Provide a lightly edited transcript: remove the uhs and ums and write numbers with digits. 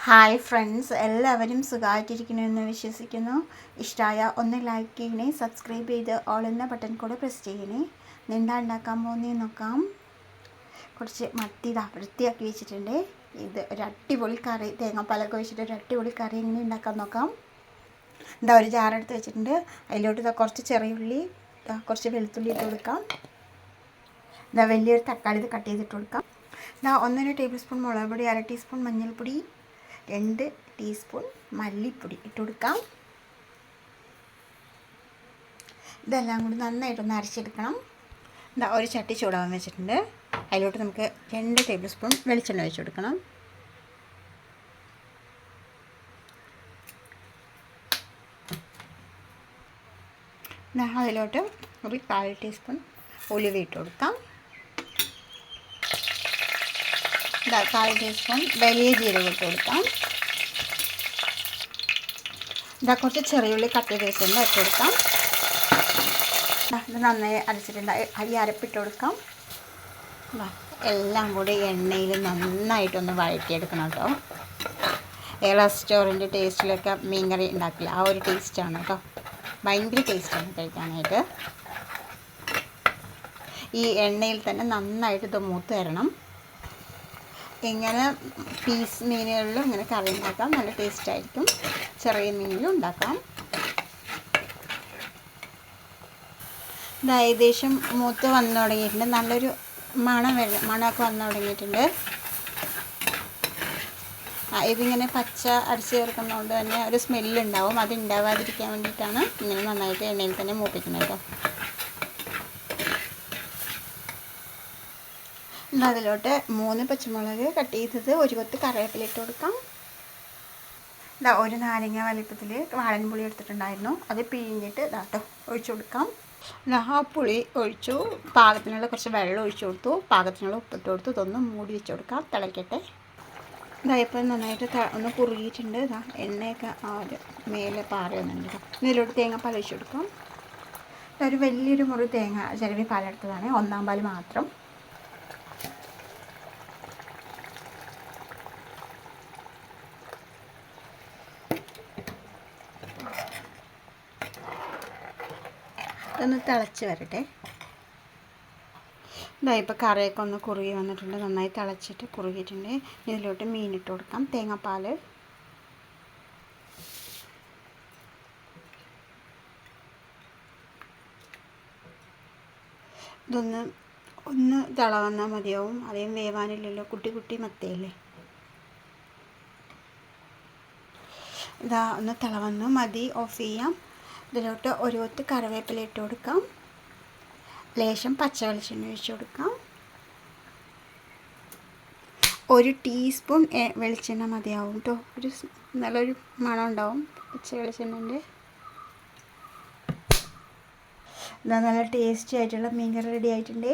Hi friends, എല്ലാവരും സുഖമായിട്ടിരിക്കണമെന്ന് വിശ്വസിക്കുന്നു. ഇഷ്ടമായ ഒന്ന് ലൈക്ക് ചെയ്യണേ, സബ്സ്ക്രൈബ് ചെയ്ത് ഓൾ എന്ന ബട്ടൺ കൂടെ പ്രസ് ചെയ്യണേ. എന്താ ഉണ്ടാക്കാൻ പോകുന്നതെന്ന് നോക്കാം. കുറച്ച് മത്തി വൃത്തിയാക്കി വെച്ചിട്ടുണ്ട്. ഇത് ഒരു അടിപൊളി കറി, തേങ്ങാപ്പാലൊക്കെ വെച്ചിട്ട് ഒരു അടിപൊളി കറി എങ്ങനെ ഉണ്ടാക്കാൻ നോക്കാം. ഒരു ജാറെടുത്ത് വെച്ചിട്ടുണ്ട്. അതിലോട്ട് കുറച്ച് ചെറിയ ഉള്ളി, കുറച്ച് വെളുത്തുള്ളി ഇട്ട് കൊടുക്കാം. വലിയൊരു തക്കാളി ഇത് കട്ട് ചെയ്തിട്ട് കൊടുക്കാം. 1.5 ടേബിൾ സ്പൂൺ മുളക് പൊടി, 1/2 ടീസ്പൂൺ മഞ്ഞൾപ്പൊടി, 2 ടീസ്പൂൺ മല്ലിപ്പൊടി ഇട്ട് കൊടുക്കാം. ഇതെല്ലാം കൂടി നന്നായിട്ടൊന്ന് അരച്ചെടുക്കണം. ഒരു ചട്ടി ചൂടാവാൻ വെച്ചിട്ടുണ്ട്. അതിലോട്ട് നമുക്ക് 2 ടേബിൾ സ്പൂൺ വെളിച്ചെണ്ണ ഒഴിച്ച് കൊടുക്കണം. അതിലോട്ട് ഒരു 1/4 ടീസ്പൂൺ ഉലുവ ഇട്ട് കൊടുക്കാം. 1/4 ടീസ്പൂൺ വലിയ ജീരകം ഇട്ട് കൊടുക്കാം. കുറച്ച് ചെറിയുള്ളി കട്ട് ചെയ്ത് വെച്ചിട്ടുണ്ട്, ഇട്ട് കൊടുക്കാം. ഇത് നന്നായി അരച്ചിട്ടുണ്ട്. ഈ അരപ്പിട്ട് കൊടുക്കാം. എല്ലാം കൂടി എണ്ണയിൽ നന്നായിട്ടൊന്ന് വഴറ്റിയെടുക്കണം കേട്ടോ. റെസ്റ്റോറൻറ്റ് ടേസ്റ്റിലൊക്കെ മീൻകറി ഉണ്ടാക്കില്ല, ആ ഒരു ടേസ്റ്റാണ് കേട്ടോ. ഭയങ്കര ടേസ്റ്റാണ് കഴിക്കാനായിട്ട്. ഈ എണ്ണയിൽ തന്നെ നന്നായിട്ട് ഇത് മൂത്ത് തരണം. ഇങ്ങനെ പീസ് മീനുകളിലും ഇങ്ങനെ കറി ഉണ്ടാക്കാം, നല്ല ടേസ്റ്റായിരിക്കും. ചെറിയ മീനിലും ഉണ്ടാക്കാം. ഇത് ഏകദേശം മൂത്ത് വന്നു തുടങ്ങിയിട്ടുണ്ട്. നല്ലൊരു മണമൊക്കെ വന്നു തുടങ്ങിയിട്ടുണ്ട്. ഇതിങ്ങനെ പച്ച അരച്ച് ചേർക്കുന്നതുകൊണ്ട് തന്നെ ഒരു സ്മെല്ലുണ്ടാവും. അത് ഉണ്ടാവാതിരിക്കാൻ വേണ്ടിയിട്ടാണ് ഇങ്ങനെ നന്നായിട്ട് എണ്ണയിൽ തന്നെ മൂപ്പിക്കുന്നത് കേട്ടോ. അതിലോട്ട് 3 പച്ചമുളക് കട്ട് ചെയ്തത്, ഒരു കൊത്ത് കറിവേപ്പില ഇട്ട് കൊടുക്കാം. ഒരു നാരങ്ങ വലിപ്പത്തിൽ വാളൻപുളി എടുത്തിട്ടുണ്ടായിരുന്നു, അത് പിഴിഞ്ഞിട്ട് ഒഴിച്ചു കൊടുക്കാം. ആ പുളി ഒഴിച്ചു, പാകത്തിനുള്ള കുറച്ച് വെള്ളം ഒഴിച്ചു കൊടുത്തു, പാകത്തിനുള്ള ഉപ്പിട്ട് കൊടുത്തു. ഇതൊന്ന് മൂടി വെച്ച് കൊടുക്കാം, തിളയ്ക്കട്ടെ. ഇപ്പം നന്നായിട്ട് ഒന്ന് കുറുകിയിട്ടുണ്ട്. എണ്ണയൊക്കെ ഒരു മേലെ പാറി വന്നിട്ടുണ്ട്. ഇതിലോട്ട് തേങ്ങാപ്പാൽ ഒഴിച്ചു കൊടുക്കാം. ഒരു വലിയൊരു മുറി തേങ്ങ ചിരവി പാലെടുത്തതാണ്, 1/4 പാൽ മാത്രം. ഇതൊന്ന് തിളച്ച് വരട്ടെ. ഇപ്പോൾ കറിയൊക്കെ ഒന്ന് കുറുകി വന്നിട്ടുണ്ട്, നന്നായി തിളച്ചിട്ട് കുറുകിയിട്ടുണ്ട്. ഇതിലോട്ട് മീനിട്ട് കൊടുക്കാം, തേങ്ങാപ്പാൽ. ഒന്ന് തിള വന്നാൽ മതിയാവും, അധികം വേവാനില്ലല്ലോ, കുട്ടി മത്തിയല്ലേ. ഒന്ന് തിള വന്ന് മതി, ഓഫ് ചെയ്യാം. ഇതിലോട്ട് ഒരു കൊത്ത് കറിവേപ്പില ഇട്ട് കൊടുക്കാം. ലേശം പച്ച വെളിച്ചെണ്ണ ഒഴിച്ച് കൊടുക്കാം. 1 ടീസ്പൂൺ വെളിച്ചെണ്ണ മതിയാവും കേട്ടോ. നല്ലൊരു മണം ഉണ്ടാവും പച്ച വെളിച്ചെണ്ണൻ്റെ. നല്ല ടേസ്റ്റി ആയിട്ടുള്ള മീൻകറി റെഡി ആയിട്ടുണ്ട്.